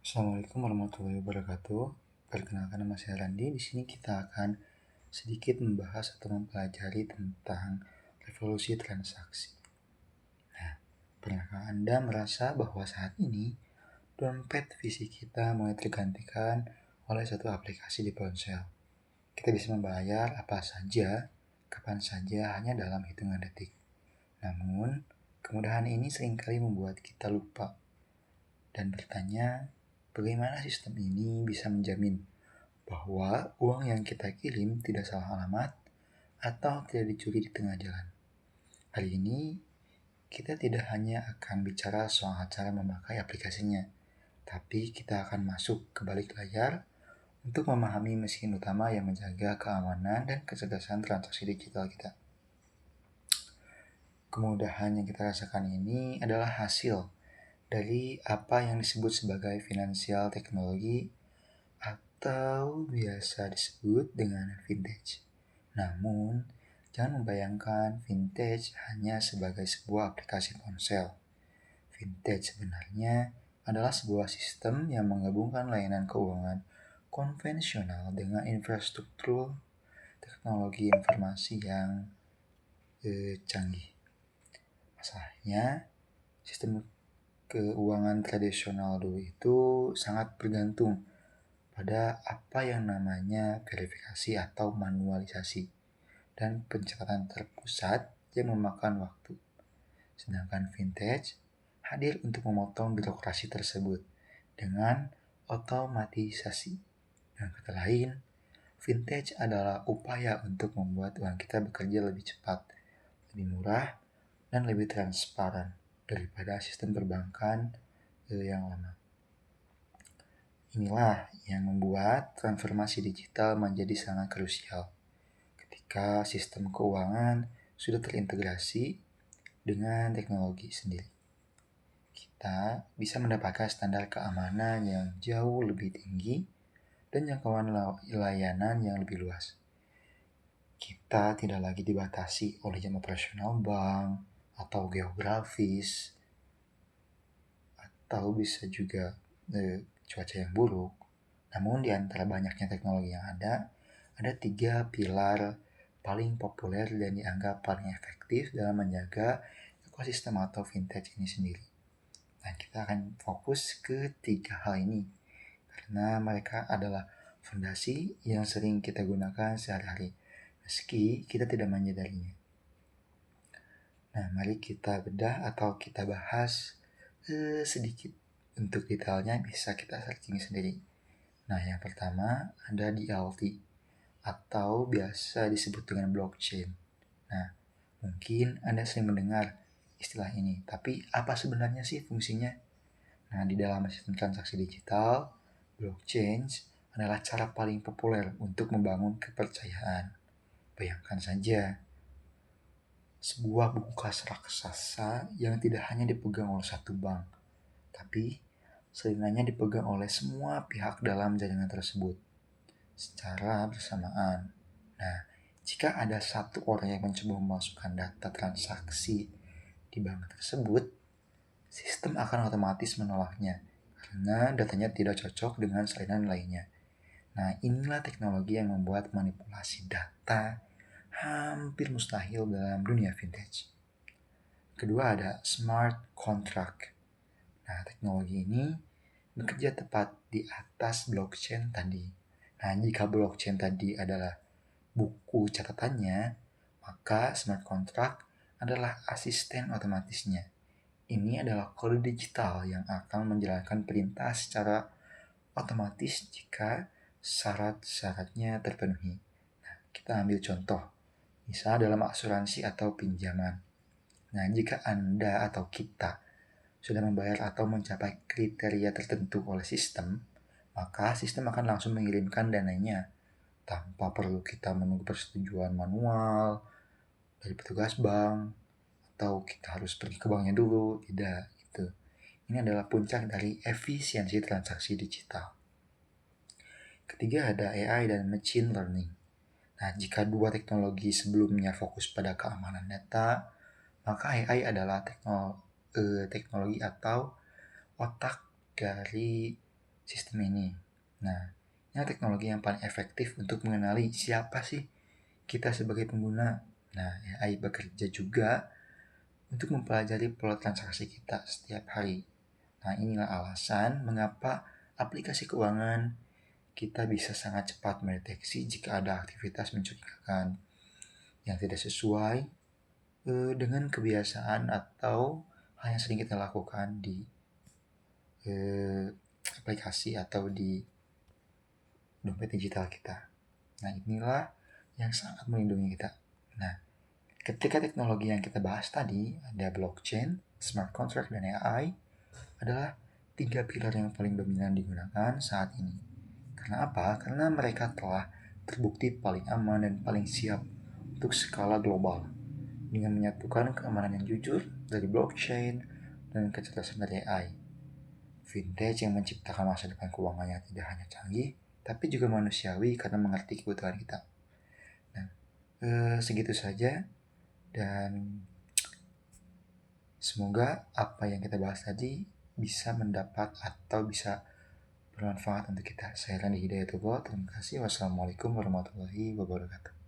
Assalamualaikum warahmatullahi wabarakatuh. Perkenalkan, nama saya Randi. Di sini kita akan sedikit membahas atau mempelajari tentang revolusi transaksi. Nah, pernahkah Anda merasa bahwa saat ini dompet fisik kita mulai tergantikan oleh satu aplikasi di ponsel? Kita bisa membayar apa saja, kapan saja hanya dalam hitungan detik. Namun, kemudahan ini seringkali membuat kita lupa dan bertanya, bagaimana sistem ini bisa menjamin bahwa uang yang kita kirim tidak salah alamat atau tidak dicuri di tengah jalan. Kali ini, kita tidak hanya akan bicara soal cara memakai aplikasinya, tapi kita akan masuk ke balik layar untuk memahami mesin utama yang menjaga keamanan dan kecerdasan transaksi digital kita. Kemudahan yang kita rasakan ini adalah hasil dari apa yang disebut sebagai financial technology atau biasa disebut dengan vintage. Namun, jangan membayangkan vintage hanya sebagai sebuah aplikasi ponsel. Vintage sebenarnya adalah sebuah sistem yang menggabungkan layanan keuangan konvensional dengan infrastruktur teknologi informasi yang canggih. Masalahnya, sistem keuangan tradisional dulu itu sangat bergantung pada apa yang namanya verifikasi atau manualisasi dan pencatatan terpusat yang memakan waktu. Sedangkan vintage hadir untuk memotong birokrasi tersebut dengan otomatisasi. Dengan kata lain, vintage adalah upaya untuk membuat uang kita bekerja lebih cepat, lebih murah, dan lebih transparan daripada sistem perbankan yang lama. Inilah yang membuat transformasi digital menjadi sangat krusial ketika sistem keuangan sudah terintegrasi dengan teknologi sendiri. Kita bisa mendapatkan standar keamanan yang jauh lebih tinggi dan jangkauan layanan yang lebih luas. Kita tidak lagi dibatasi oleh jam operasional bank atau geografis, atau bisa juga cuaca yang buruk. Namun di antara banyaknya teknologi yang ada 3 pilar paling populer dan dianggap paling efektif dalam menjaga ekosistem atau vintage ini sendiri. Nah, kita akan fokus ke 3 hal ini karena mereka adalah fondasi yang sering kita gunakan sehari-hari meski kita tidak menyadarinya. Nah, mari kita bedah atau kita bahas sedikit. Untuk detailnya bisa kita searching sendiri. Nah, yang pertama ada DLT atau biasa disebut dengan blockchain. Nah, mungkin Anda sering mendengar istilah ini, tapi apa sebenarnya sih fungsinya? Nah, di dalam sistem transaksi digital, blockchain adalah cara paling populer untuk membangun kepercayaan. Bayangkan saja, sebuah buku kas raksasa yang tidak hanya dipegang oleh satu bank, tapi selingannya dipegang oleh semua pihak dalam jaringan tersebut secara bersamaan. Nah, jika ada satu orang yang mencoba memasukkan data transaksi di bank tersebut, sistem akan otomatis menolaknya karena datanya tidak cocok dengan salinan lainnya. Nah, inilah teknologi yang membuat manipulasi data hampir mustahil dalam dunia vintage. Kedua ada smart contract. Nah, teknologi ini bekerja tepat di atas blockchain tadi. Nah, jika blockchain tadi adalah buku catatannya, maka smart contract adalah asisten otomatisnya. Ini adalah kode digital yang akan menjalankan perintah secara otomatis jika syarat-syaratnya terpenuhi. Nah, kita ambil contoh, misal dalam asuransi atau pinjaman. Nah, jika Anda atau kita sudah membayar atau mencapai kriteria tertentu oleh sistem, maka sistem akan langsung mengirimkan dananya tanpa perlu kita menunggu persetujuan manual dari petugas bank atau kita harus pergi ke banknya dulu. Tidak, gitu. Ini adalah puncak dari efisiensi transaksi digital. Ketiga ada AI dan machine learning. Nah, jika dua teknologi sebelumnya fokus pada keamanan data, maka AI adalah teknologi atau otak dari sistem ini. Nah, ini teknologi yang paling efektif untuk mengenali siapa sih kita sebagai pengguna. Nah, AI bekerja juga untuk mempelajari pola transaksi kita setiap hari. Nah, inilah alasan mengapa aplikasi keuangan kita bisa sangat cepat mendeteksi jika ada aktivitas mencurigakan yang tidak sesuai dengan kebiasaan atau hal yang sering kita lakukan di aplikasi atau di dompet digital kita. Nah, inilah yang sangat melindungi kita. Nah, ketika teknologi yang kita bahas tadi, ada blockchain, smart contract, dan AI, adalah 3 pilar yang paling dominan digunakan saat ini. Karena apa? Karena mereka telah terbukti paling aman dan paling siap untuk skala global. Dengan menyatukan keamanan yang jujur dari blockchain dan kecerdasan dari AI. Vintage yang menciptakan masa depan keuangan yang tidak hanya canggih, tapi juga manusiawi karena mengerti kebutuhan kita. Nah, segitu saja, dan semoga apa yang kita bahas tadi bisa mendapat atau bisa bermanfaat untuk kita. Saya Randi Hidayatullah. Terima kasih. Wassalamualaikum warahmatullahi wabarakatuh.